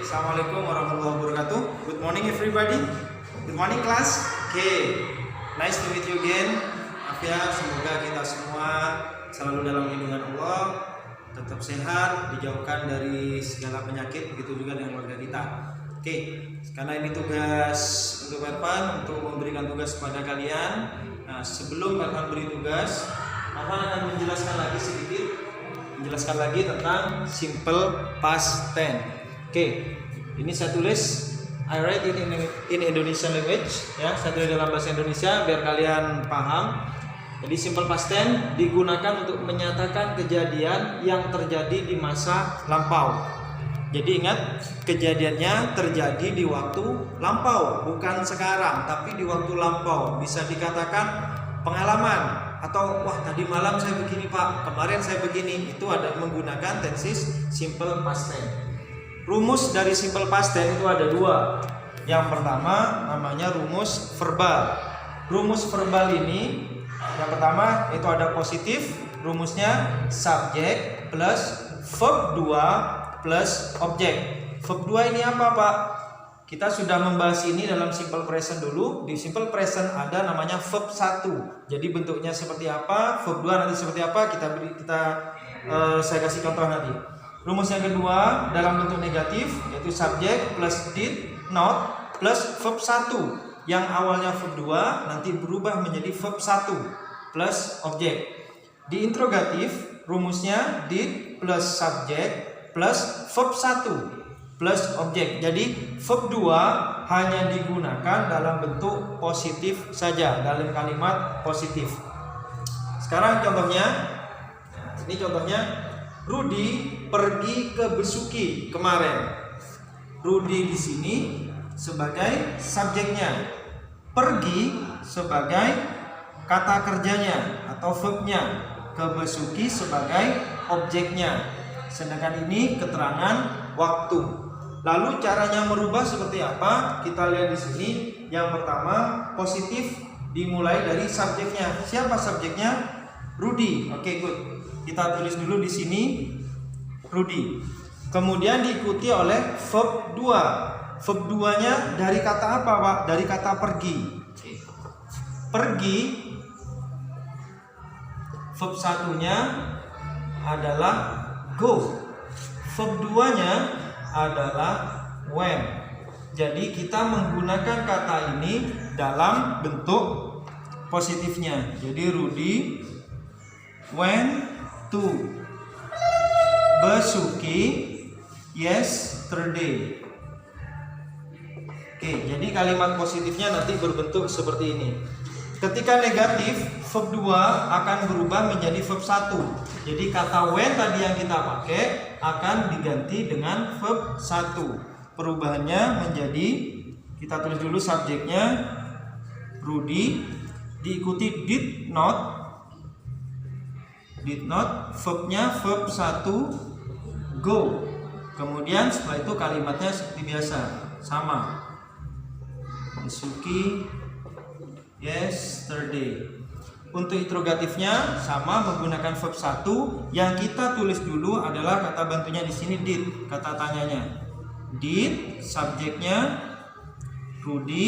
Assalamualaikum warahmatullahi wabarakatuh. Good morning everybody. Good morning class. Nice to meet you again. Maaf ya, semoga kita semua selalu dalam lindungan Allah, tetap sehat, dijauhkan dari segala penyakit, begitu juga dengan keluarga kita. Karena ini tugas untuk Irfan untuk memberikan tugas kepada kalian. Nah, sebelum Irfan beri tugas, Irfan akan menjelaskan lagi tentang simple past tense. Ini saya tulis I write in Indonesian language ya, saya tulis dalam bahasa Indonesia biar kalian paham. Jadi simple past tense digunakan untuk menyatakan kejadian yang terjadi di masa lampau. Jadi ingat, kejadiannya terjadi di waktu lampau, bukan sekarang, tapi di waktu lampau. Bisa dikatakan pengalaman atau wah tadi malam saya begini Pak, kemarin saya begini. Itu ada menggunakan tenses simple past tense. Rumus dari simple past tense itu ada dua. Yang pertama namanya rumus verbal. Rumus verbal ini yang pertama itu ada positif. Rumusnya subjek plus verb 2 plus objek. Verb 2 ini apa Pak? Kita sudah membahas ini dalam simple present dulu. Di simple present ada namanya verb 1. Jadi bentuknya seperti apa, verb 2 nanti seperti apa, saya kasih contoh nanti. Rumus yang kedua dalam bentuk negatif yaitu subjek plus did not plus verb 1. Yang awalnya verb 2 nanti berubah menjadi verb 1 plus objek. Di interrogatif rumusnya did plus subjek plus verb 1 plus objek. Jadi verb 2 hanya digunakan dalam bentuk positif saja, dalam kalimat positif. Sekarang contohnya, ini contohnya Rudi pergi ke Besuki kemarin. Rudi di sini sebagai subjeknya, pergi sebagai kata kerjanya atau verbnya, ke Besuki sebagai objeknya. Sedangkan ini keterangan waktu. Lalu caranya merubah seperti apa? Kita lihat di sini. Yang pertama positif dimulai dari subjeknya. Siapa subjeknya? Rudi. Oke, good. Kita tulis dulu di sini Rudi. Kemudian diikuti oleh verb 2. Verb 2-nya dari kata apa, Pak? Dari kata pergi. Pergi. Verb 1-nya adalah go. Verb 2-nya adalah when. Jadi kita menggunakan kata ini dalam bentuk positifnya. Jadi Rudi went to Besuki yesterday. Jadi kalimat positifnya nanti berbentuk seperti ini. Ketika negatif, verb 2 akan berubah menjadi verb 1. Jadi kata when tadi yang kita pakai akan diganti dengan verb 1. Perubahannya menjadi, kita tulis dulu subjeknya Rudi, diikuti did not, verbnya verb 1 go. Kemudian setelah itu kalimatnya seperti biasa, sama. Besuki yesterday. Untuk interrogatifnya sama, menggunakan verb 1. Yang kita tulis dulu adalah kata bantunya di sini did, kata tanyanya. Did, subjeknya Rudi,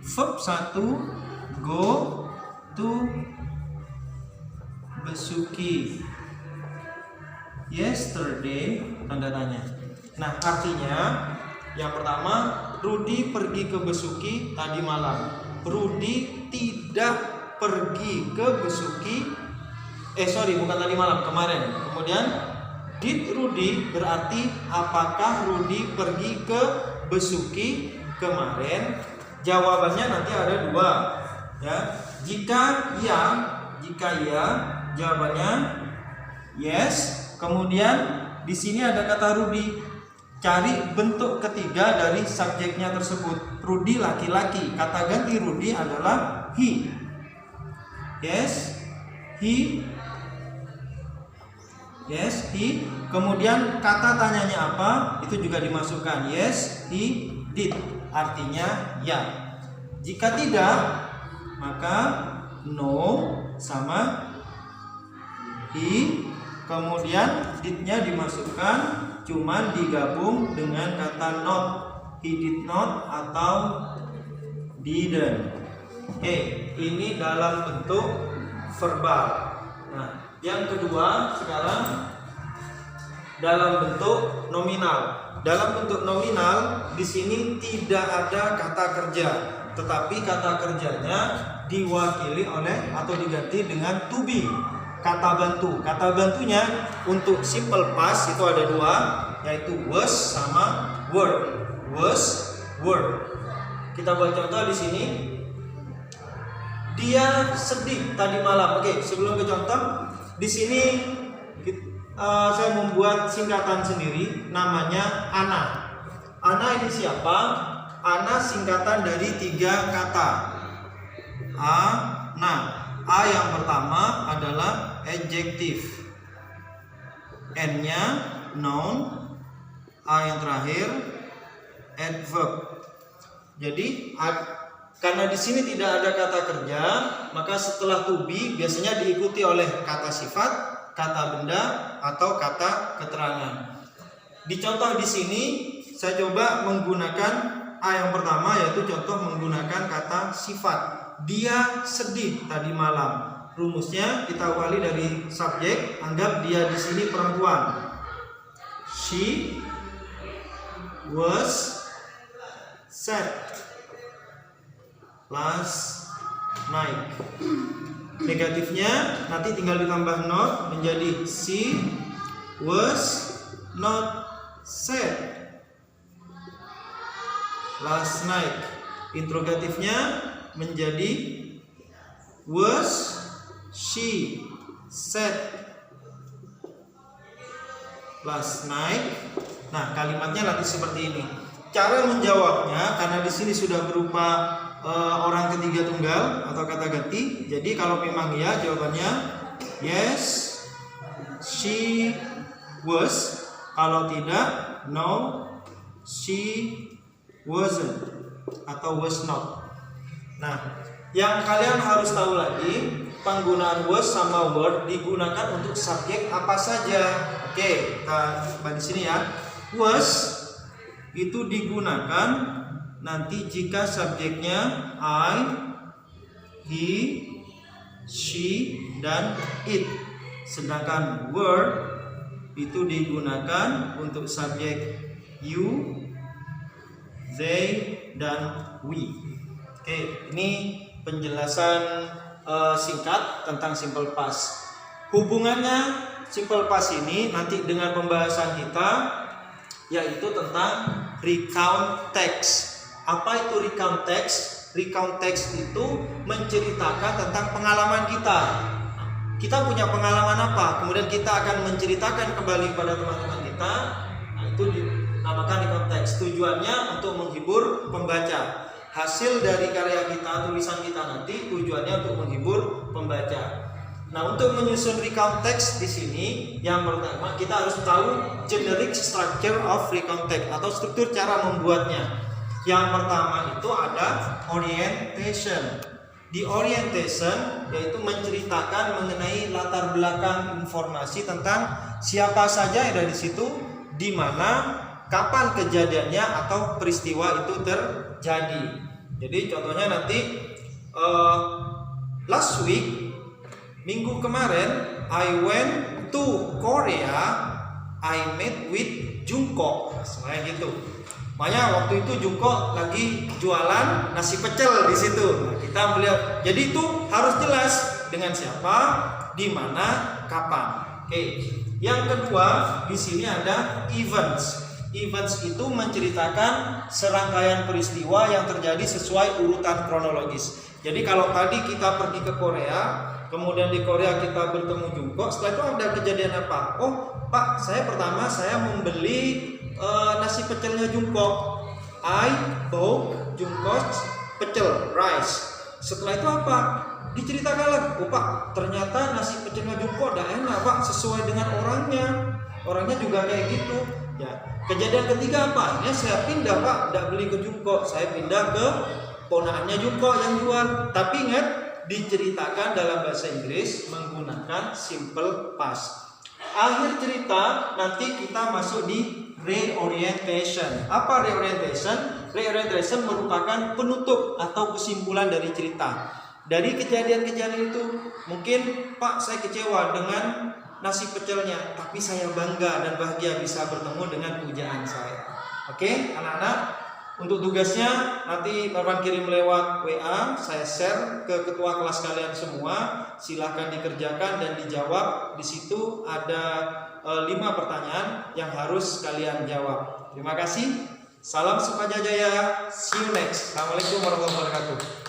verb 1 go to Besuki yesterday, tanda tanya. Nah, artinya yang pertama Rudi pergi ke Besuki tadi malam. Rudi tidak pergi ke Besuki bukan tadi malam, kemarin. Kemudian did Rudi berarti apakah Rudi pergi ke Besuki kemarin? Jawabannya nanti ada dua ya. Jika ya jawabannya yes. Kemudian di sini ada kata Rudi. Cari bentuk ketiga dari subjeknya tersebut. Rudi laki-laki. Kata ganti Rudi adalah he. Yes, he. Kemudian kata tanyanya apa? Itu juga dimasukkan. Yes, he did. Artinya ya. Jika tidak, maka no sama he. Kemudian did-nya dimasukkan cuman digabung dengan kata not. He did not atau didn't. Oke, ini dalam bentuk verbal. Nah, yang kedua sekarang dalam bentuk nominal. Dalam bentuk nominal di sini tidak ada kata kerja, tetapi kata kerjanya diwakili oleh atau diganti dengan to be, kata bantu. Kata bantunya untuk simple past itu ada dua, yaitu was sama were. Was, were. Kita buat contoh di sini. Dia sedih tadi malam. Oke, sebelum ke contoh, di sini saya membuat singkatan sendiri, namanya Ana. Ana ini siapa? Ana singkatan dari 3 kata. Ana. A yang pertama adalah adjective, N-nya noun, A yang terakhir adverb. Jadi karena di sini tidak ada kata kerja, maka setelah to be biasanya diikuti oleh kata sifat, kata benda, atau kata keterangan. Di contoh di sini saya coba menggunakan A yang pertama, yaitu contoh menggunakan kata sifat. Dia sedih tadi malam. Rumusnya kita awali dari subjek, anggap dia di sini perempuan. She was sad last night. Negatifnya nanti tinggal ditambah not menjadi she was not sad last night. Interrogatifnya menjadi was she sad last night. Nah, kalimatnya nanti seperti ini. Cara menjawabnya karena di sini sudah berupa orang ketiga tunggal atau kata ganti. Jadi kalau memang ya, jawabannya yes she was. Kalau tidak, no she wasn't atau was not. Nah, yang kalian harus tahu lagi, penggunaan was sama were digunakan untuk subjek apa saja. Oke, kita bahas di sini ya. Was itu digunakan nanti jika subjeknya I, he, she, dan it. Sedangkan were itu digunakan untuk subjek you, they, dan we. Oke, ini penjelasan singkat tentang simple past. Hubungannya simple past ini nanti dengan pembahasan kita, yaitu tentang recount text. Apa itu recount text? Recount text itu menceritakan tentang pengalaman kita. Kita punya pengalaman apa? Kemudian kita akan menceritakan kembali pada teman-teman kita. Nah, itu dinamakan recount text. Tujuannya untuk menghibur pembaca. Hasil dari karya kita, tulisan kita nanti tujuannya untuk menghibur pembaca. Nah, untuk menyusun recount text di sini, yang pertama kita harus tahu generic structure of recount text atau struktur cara membuatnya. Yang pertama itu ada orientation. Di orientation yaitu menceritakan mengenai latar belakang informasi tentang siapa saja yang ada di situ, di mana, kapan kejadiannya atau peristiwa itu terjadi. Jadi contohnya nanti last week, minggu kemarin, I went to Korea. I met with Jungkook. Semuanya gitu. Makanya waktu itu Jungkook lagi jualan nasi pecel di situ. Nah, kita melihat. Jadi itu harus jelas dengan siapa, di mana, kapan. Oke. Yang kedua di sini ada events. Events itu menceritakan serangkaian peristiwa yang terjadi sesuai urutan kronologis. Jadi kalau tadi kita pergi ke Korea, kemudian di Korea kita bertemu Jungkook, setelah itu ada kejadian apa? Oh Pak, saya membeli nasi pecelnya Jungkook. I bought Jungkook's pecel rice. Setelah itu apa? Diceritakan lagi, oh Pak, ternyata nasi pecelnya Jungkook udah enak Pak, sesuai dengan orangnya juga kayak gitu. Ya, kejadian ketiga apa? Ini saya pindah Pak, tidak beli ke Jungkook, saya pindah ke ponakannya Jungkook yang jual. Tapi ingat, diceritakan dalam bahasa Inggris menggunakan simple past. akhir cerita nanti kita masuk di reorientation. Apa reorientation? Reorientation merupakan penutup atau kesimpulan dari cerita. Dari kejadian-kejadian itu, mungkin Pak saya kecewa dengan nasi pecelnya, tapi saya bangga dan bahagia bisa bertemu dengan pujaan saya. Oke, anak-anak, untuk tugasnya nanti Marwan kirim lewat WA, saya share ke ketua kelas kalian semua. Silahkan dikerjakan dan dijawab. Di situ ada 5 pertanyaan yang harus kalian jawab. Terima kasih. Salam Sukajaya. See you next. Assalamualaikum warahmatullahi wabarakatuh.